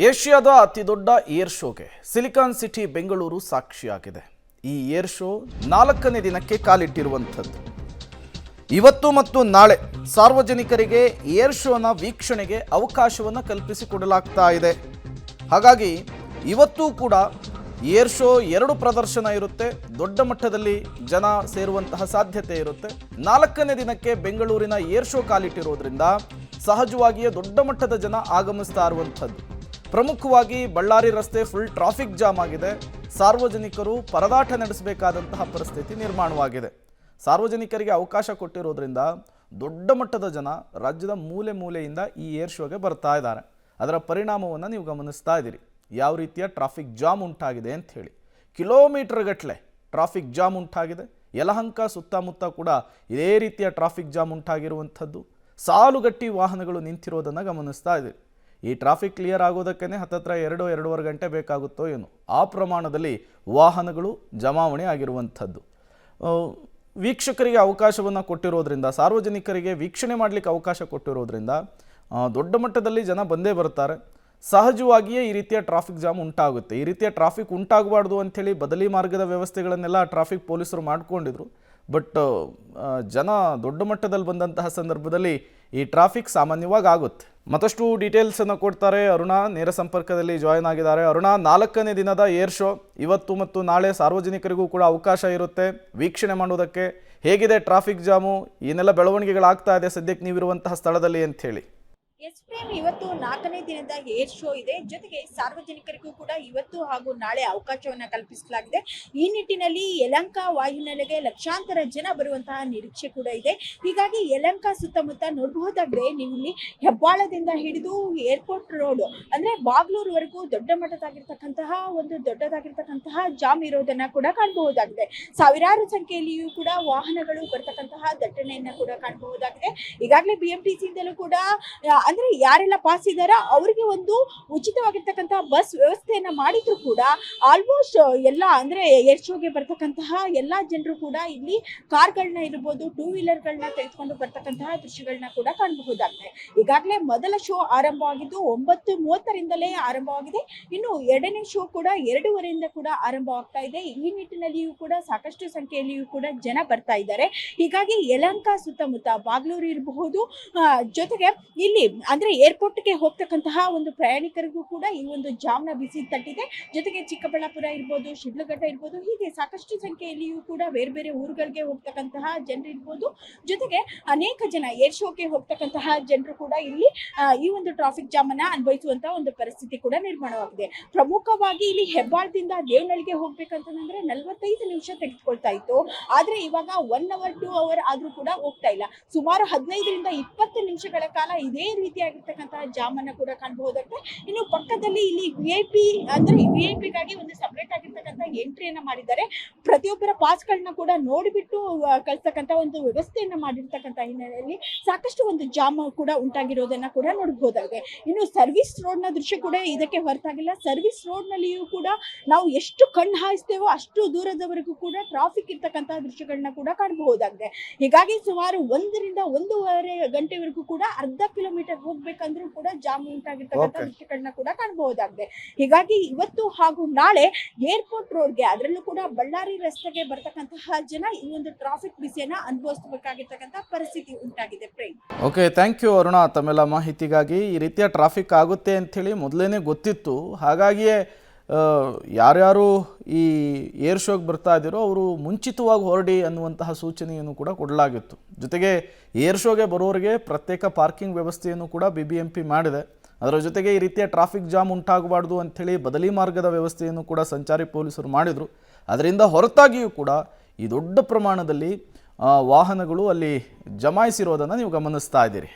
ಏಷ್ಯಾದ ಅತಿದೊಡ್ಡ air ಶೋಗೆ silicon city Bengaluru ಸಾಕ್ಷಿಯಾಗಿದೆ. ಈ ಏರ್ ಶೋ 4ನೇ ದಿನಕ್ಕೆ ಕಾಲಿಟ್ಟಿರುವಂಥದ್ದು. ಇವತ್ತು ಮತ್ತು ನಾಳೆ ಸಾರ್ವಜನಿಕರಿಗೆ ಏರ್ ಶೋನ ವೀಕ್ಷಣೆಗೆ ಅವಕಾಶವನ್ನು ಕಲ್ಪಿಸಿಕೊಡಲಾಗ್ತಾ ಇದೆ. ಹಾಗಾಗಿ ಇವತ್ತು ಕೂಡ ಏರ್ ಶೋ 2 ಪ್ರದರ್ಶನ ಇರುತ್ತೆ. ದೊಡ್ಡ ಮಟ್ಟದಲ್ಲಿ ಜನ ಸೇರುವಂತಹ ಸಾಧ್ಯತೆ ಇರುತ್ತೆ. 4ನೇ ದಿನಕ್ಕೆ ಬೆಂಗಳೂರಿನ ಏರ್ ಶೋ ಕಾಲಿಟ್ಟಿರೋದ್ರಿಂದ ಸಹಜವಾಗಿಯೇ ದೊಡ್ಡ ಮಟ್ಟದ ಜನ ಆಗಮಿಸ್ತಾ ಇರುವಂಥದ್ದು. ಪ್ರಮುಖವಾಗಿ ಬಳ್ಳಾರಿ ರಸ್ತೆ ಫುಲ್ ಟ್ರಾಫಿಕ್ ಜಾಮ್ ಆಗಿದೆ. ಸಾರ್ವಜನಿಕರು ಪರದಾಟ ನಡೆಸಬೇಕಾದಂತಹ ಪರಿಸ್ಥಿತಿ ನಿರ್ಮಾಣವಾಗಿದೆ. ಸಾರ್ವಜನಿಕರಿಗೆ ಅವಕಾಶ ಕೊಟ್ಟಿರೋದ್ರಿಂದ ದೊಡ್ಡ ಮಟ್ಟದ ಜನ ರಾಜ್ಯದ ಮೂಲೆ ಮೂಲೆಯಿಂದ ಈ ಏರ್ ಶೋಗೆ ಬರ್ತಾ ಇದ್ದಾರೆ. ಅದರ ಪರಿಣಾಮವನ್ನು ನೀವು ಗಮನಿಸ್ತಾ ಇದ್ದೀರಿ. ಯಾವ ರೀತಿಯ ಟ್ರಾಫಿಕ್ ಜಾಮ್ ಉಂಟಾಗಿದೆ ಅಂತ ಹೇಳಿ. ಕಿಲೋಮೀಟರ್ ಗಟ್ಟಲೆ ಟ್ರಾಫಿಕ್ ಜಾಮ್ ಉಂಟಾಗಿದೆ. ಯಲಹಂಕ ಸುತ್ತಮುತ್ತ ಕೂಡ ಇದೇ ರೀತಿಯ ಟ್ರಾಫಿಕ್ ಜಾಮ್ ಉಂಟಾಗಿರುವಂಥದ್ದು. ಸಾಲುಗಟ್ಟಿ ವಾಹನಗಳು ನಿಂತಿರೋದನ್ನು ಗಮನಿಸ್ತಾ ಇದ್ದೀರಿ. ಈ ಟ್ರಾಫಿಕ್ ಕ್ಲಿಯರ್ ಆಗೋದಕ್ಕೇ ಹತ್ತತ್ರ 2-2.5 ಗಂಟೆ ಬೇಕಾಗುತ್ತೋ ಏನು, ಆ ಪ್ರಮಾಣದಲ್ಲಿ ವಾಹನಗಳು ಜಮಾವಣೆ ಆಗಿರುವಂಥದ್ದು. ವೀಕ್ಷಕರಿಗೆ ಅವಕಾಶವನ್ನು ಕೊಟ್ಟಿರೋದ್ರಿಂದ, ಸಾರ್ವಜನಿಕರಿಗೆ ವೀಕ್ಷಣೆ ಮಾಡಲಿಕ್ಕೆ ಅವಕಾಶ ಕೊಟ್ಟಿರೋದ್ರಿಂದ ದೊಡ್ಡ ಮಟ್ಟದಲ್ಲಿ ಜನ ಬಂದೇ ಬರ್ತಾರೆ. ಸಹಜವಾಗಿಯೇ ಈ ರೀತಿಯ ಟ್ರಾಫಿಕ್ ಜಾಮ್ ಉಂಟಾಗುತ್ತೆ. ಈ ರೀತಿಯ ಟ್ರಾಫಿಕ್ ಉಂಟಾಗಬಾರ್ದು ಅಂಥೇಳಿ ಬದಲಿ ಮಾರ್ಗದ ವ್ಯವಸ್ಥೆಗಳನ್ನೆಲ್ಲ ಟ್ರಾಫಿಕ್ ಪೊಲೀಸರು ಮಾಡಿಕೊಂಡಿದ್ರು. ಬಟ್ ಜನ ದೊಡ್ಡ ಮಟ್ಟದಲ್ಲಿ ಬಂದಂತಹ ಸಂದರ್ಭದಲ್ಲಿ ಈ ಟ್ರಾಫಿಕ್ ಸಾಮಾನ್ಯವಾಗಿ ಆಗುತ್ತೆ. ಮತ್ತಷ್ಟು ಡೀಟೇಲ್ಸನ್ನು ಕೊಡ್ತಾರೆ ಅರುಣ, ನೇರ ಸಂಪರ್ಕದಲ್ಲಿ ಜಾಯ್ನ್ ಆಗಿದ್ದಾರೆ. ಅರುಣ, 4ನೇ ದಿನದ ಏರ್ ಶೋ ಇವತ್ತು ಮತ್ತು ನಾಳೆ ಸಾರ್ವಜನಿಕರಿಗೂ ಕೂಡ ಅವಕಾಶ ಇರುತ್ತೆ ವೀಕ್ಷಣೆ ಮಾಡೋದಕ್ಕೆ. ಹೇಗಿದೆ ಟ್ರಾಫಿಕ್ ಜಾಮು, ಏನೆಲ್ಲ ಬೆಳವಣಿಗೆಗಳಾಗ್ತಾ ಇದೆ ಸದ್ಯಕ್ಕೆ ನೀವಿರುವಂತಹ ಸ್ಥಳದಲ್ಲಿ ಅಂತ ಹೇಳಿ? ಎಸ್ ಪ್ರೇಮ್, ಇವತ್ತು 4ನೇ ದಿನದ ಏರ್ ಶೋ ಇದೆ. ಜೊತೆಗೆ ಸಾರ್ವಜನಿಕರಿಗೂ ಕೂಡ ಇವತ್ತು ಹಾಗೂ ನಾಳೆ ಅವಕಾಶವನ್ನ ಕಲ್ಪಿಸಲಾಗಿದೆ. ಈ ನಿಟ್ಟಿನಲ್ಲಿ ಯಲಹಂಕ ವಾಯುನೆಲೆಗೆ ಲಕ್ಷಾಂತರ ಜನ ಬರುವಂತಹ ನಿರೀಕ್ಷೆ ಕೂಡ ಇದೆ. ಹೀಗಾಗಿ ಯಲಹಂಕ ಸುತ್ತಮುತ್ತ ನೋಡಬಹುದಾಗಿದೆ, ನೀವು ಇಲ್ಲಿ ಹೆಬ್ಬಾಳದಿಂದ ಹಿಡಿದು ಏರ್ಪೋರ್ಟ್ ರೋಡ್ ಅಂದ್ರೆ ಬಾಗ್ಲೂರ್ವರೆಗೂ ದೊಡ್ಡ ದೊಡ್ಡದಾಗಿರ್ತಕ್ಕಂತಹ ಜಾಮ್ ಇರೋದನ್ನ ಕೂಡ ಕಾಣಬಹುದಾಗಿದೆ. ಸಾವಿರಾರು ಸಂಖ್ಯೆಯಲ್ಲಿಯೂ ಕೂಡ ವಾಹನಗಳು ಬರ್ತಕ್ಕಂತಹ ದಟ್ಟಣೆಯನ್ನ ಕೂಡ ಕಾಣಬಹುದಾಗಿದೆ. ಈಗಾಗಲೇ BMTC ಇಂದಲೂ ಕೂಡ ಅಂದ್ರೆ ಯಾರೆಲ್ಲ ಪಾಸ್ ಇದ್ದಾರ ಅವರಿಗೆ ಒಂದು ಉಚಿತವಾಗಿರ್ತಕ್ಕಂತಹ ಬಸ್ ವ್ಯವಸ್ಥೆಯನ್ನ ಮಾಡಿದ್ರು ಕೂಡ ಆಲ್ಮೋಸ್ಟ್ ಎಲ್ಲ ಅಂದ್ರೆ ಏರ್ ಶೋಗೆ ಬರ್ತಕ್ಕಂತಹ ಎಲ್ಲಾ ಜನರು ಕೂಡ ಇಲ್ಲಿ ಕಾರ್ಗಳನ್ನ ಇರ್ಬೋದು, 2 ವೀಲರ್ಗಳನ್ನ ತೆಗೆದುಕೊಂಡು ಬರ್ತಕ್ಕಂತಹ ದೃಶ್ಯಗಳನ್ನ ಕೂಡ ಕಾಣಬಹುದಾಗಿದೆ. ಈಗಾಗಲೇ ಮೊದಲ ಶೋ ಆರಂಭವಾಗಿದ್ದು 9:30ರಿಂದಲೇ ಆರಂಭವಾಗಿದೆ. ಇನ್ನು 2ನೇ ಶೋ ಕೂಡ 2:15 ಕೂಡ ಆರಂಭವಾಗ್ತಾ ಇದೆ. ಈ ನಿಟ್ಟಿನಲ್ಲಿಯೂ ಕೂಡ ಸಾಕಷ್ಟು ಸಂಖ್ಯೆಯಲ್ಲಿಯೂ ಕೂಡ ಜನ ಬರ್ತಾ ಇದ್ದಾರೆ. ಹೀಗಾಗಿ ಯಲಹಂಕ ಸುತ್ತಮುತ್ತ ಬಾಗ್ಲೂರು ಇರಬಹುದು, ಜೊತೆಗೆ ಇಲ್ಲಿ ಅಂದ್ರೆ ಏರ್ಪೋರ್ಟ್ಗೆ ಹೋಗ್ತಕ್ಕಂತಹ ಒಂದು ಪ್ರಯಾಣಿಕರಿಗೂ ಕೂಡ ಈ ಒಂದು ಜಾಮ್ನ ಬಿಸಿ ತಟ್ಟಿದೆ. ಜೊತೆಗೆ ಚಿಕ್ಕಬಳ್ಳಾಪುರ ಇರ್ಬೋದು, ಶಿಡ್ಲಘಟ್ಟ ಇರ್ಬೋದು, ಹೀಗೆ ಸಾಕಷ್ಟು ಸಂಖ್ಯೆಯಲ್ಲಿಯೂ ಕೂಡ ಬೇರೆ ಬೇರೆ ಊರುಗಳಿಗೆ ಹೋಗ್ತಕ್ಕಂತಹ ಜನರು ಇರ್ಬೋದು. ಜೊತೆಗೆ ಅನೇಕ ಜನ ಏರ್ ಶೋಗೆ ಹೋಗ್ತಕ್ಕಂತಹ ಜನರು ಕೂಡ ಇಲ್ಲಿ ಈ ಒಂದು ಟ್ರಾಫಿಕ್ ಜಾಮ್ ಅನ್ನ ಅನುಭವಿಸುವಂತಹ ಒಂದು ಪರಿಸ್ಥಿತಿ ಕೂಡ ನಿರ್ಮಾಣವಾಗಿದೆ. ಪ್ರಮುಖವಾಗಿ ಇಲ್ಲಿ ಹೆಬ್ಬಾಳದಿಂದ ದೇವನಹಳ್ಳಿಗೆ ಹೋಗ್ಬೇಕಂತಂದ್ರೆ 45 ನಿಮಿಷ ತೆಗೆದುಕೊಳ್ತಾ ಇತ್ತು. ಆದ್ರೆ ಇವಾಗ 1 ಅವರ್ 2 ಅವರ್ ಆದ್ರೂ ಕೂಡ ಹೋಗ್ತಾ ಇಲ್ಲ. ಸುಮಾರು 15ರಿಂದ 20 ನಿಮಿಷಗಳ ಕಾಲ ಇದೇ ರೀತಿಯಾಗಿರ್ತಕ್ಕಂತಹ ಜಾಮ್ ಅನ್ನ ಕೂಡ ಕಾಣಬಹುದಾಗಿದೆ. ಇನ್ನು ಪಕ್ಕದಲ್ಲಿ ಇಲ್ಲಿ ವಿಐಪಿಗಾಗಿ ಒಂದು ಸಪರೇಟ್ ಆಗಿರ್ತಕ್ಕಂತಹ ಎಂಟ್ರಿಯನ್ನ ಮಾಡಿದ್ದಾರೆ. ಪ್ರತಿಯೊಬ್ಬರ ಪಾಸ್ಗಳನ್ನ ಕೂಡ ನೋಡಿಬಿಟ್ಟು ಕಳಿಸ್ತಕ್ಕಂಥ ಒಂದು ವ್ಯವಸ್ಥೆಯನ್ನ ಮಾಡಿರ್ತಕ್ಕಂಥ ಹಿನ್ನೆಲೆಯಲ್ಲಿ ಸಾಕಷ್ಟು ಒಂದು ಜಾಮ್ ಕೂಡ ಉಂಟಾಗಿರೋದನ್ನ ಕೂಡ ನೋಡಬಹುದಾಗಿದೆ. ಇನ್ನು ಸರ್ವಿಸ್ ರೋಡ್ ನ ದೃಶ್ಯ ಕೂಡ ಇದಕ್ಕೆ ಹೊರತಾಗಿಲ್ಲ. ಸರ್ವಿಸ್ ರೋಡ್ ನಲ್ಲಿಯೂ ಕೂಡ ನಾವು ಎಷ್ಟು ಕಣ್ಣು ಹಾಯಿಸ್ತೇವೋ ಅಷ್ಟು ದೂರದವರೆಗೂ ಕೂಡ ಟ್ರಾಫಿಕ್ ಇರ್ತಕ್ಕಂತಹ ದೃಶ್ಯಗಳನ್ನ ಕೂಡ ಕಾಣಬಹುದಾಗಿದೆ. ಹೀಗಾಗಿ ಸುಮಾರು 1ರಿಂದ 1.5 ಗಂಟೆವರೆಗೂ ಕೂಡ ಅರ್ಧ ಕಿಲೋಮೀಟರ್ ಹೋಗ್ಬೇಕಂದ್ರೂ ಕೂಡ ಜಾಮ್ ಉಂಟಾಗಿರ್ತಕ್ಕಂಥ ದೃಶ್ಯಗಳನ್ನ ಕೂಡ ಕಾಣಬಹುದಾಗಿದೆ. ಹೀಗಾಗಿ ಇವತ್ತು ಹಾಗೂ ನಾಳೆ ಏರ್ಪೋರ್ಟ್ ರೋಡ್ಗೆ, ಅದರಲ್ಲೂ ಕೂಡ ಬಳ್ಳಾರಿ ರಸ್ತೆಗೆ ಬರ್ತಕ್ಕಂತಹ ಜನ ಈ ಒಂದು ಟ್ರಾಫಿಕ್ ಬಿಸಿಯನ್ನ ಅನುಭವಿಸಬೇಕಾಗಿರ್ತಕ್ಕಂಥ ಪರಿಸ್ಥಿತಿ ಉಂಟಾಗಿದೆ. Prem, okay, thank you Aruna ತಮ್ಮೆಲ್ಲ ಮಾಹಿತಿಗಾಗಿ. ಈ ರೀತಿಯ ಟ್ರಾಫಿಕ್ ಆಗುತ್ತೆ ಅಂಥೇಳಿ ಮೊದಲೇ ಗೊತ್ತಿತ್ತು. ಹಾಗಾಗಿಯೇ ಯಾರ್ಯಾರು ಈ ಏರ್ ಶೋಗೆ ಬರ್ತಾ ಇದ್ದೀರೋ ಅವರು ಮುಂಚಿತವಾಗಿ ಹೊರಡಿ ಅನ್ನುವಂತಹ ಸೂಚನೆಯನ್ನು ಕೂಡ ಕೊಡಲಾಗಿತ್ತು. ಜೊತೆಗೆ ಏರ್ ಶೋಗೆ ಬರೋರಿಗೆ ಪ್ರತ್ಯೇಕ ಪಾರ್ಕಿಂಗ್ ವ್ಯವಸ್ಥೆಯನ್ನು ಕೂಡ BBMP ಮಾಡಿದೆ. ಅದರ ಜೊತೆಗೆ ಈ ರೀತಿಯ ಟ್ರಾಫಿಕ್ ಜಾಮ್ ಉಂಟಾಗಬಾರ್ದು ಅಂಥೇಳಿ ಬದಲಿ ಮಾರ್ಗದ ವ್ಯವಸ್ಥೆಯನ್ನು ಕೂಡ ಸಂಚಾರಿ ಪೊಲೀಸರು ಮಾಡಿದರು. ಅದರಿಂದ ಹೊರತಾಗಿಯೂ ಕೂಡ ಈ ದೊಡ್ಡ ಪ್ರಮಾಣದಲ್ಲಿ ವಾಹನಗಳು ಅಲ್ಲಿ ಜಮಾಯಿಸಿರೋದನ್ನು ನೀವು ಗಮನಿಸ್ತಾ ಇದ್ದೀರಿ.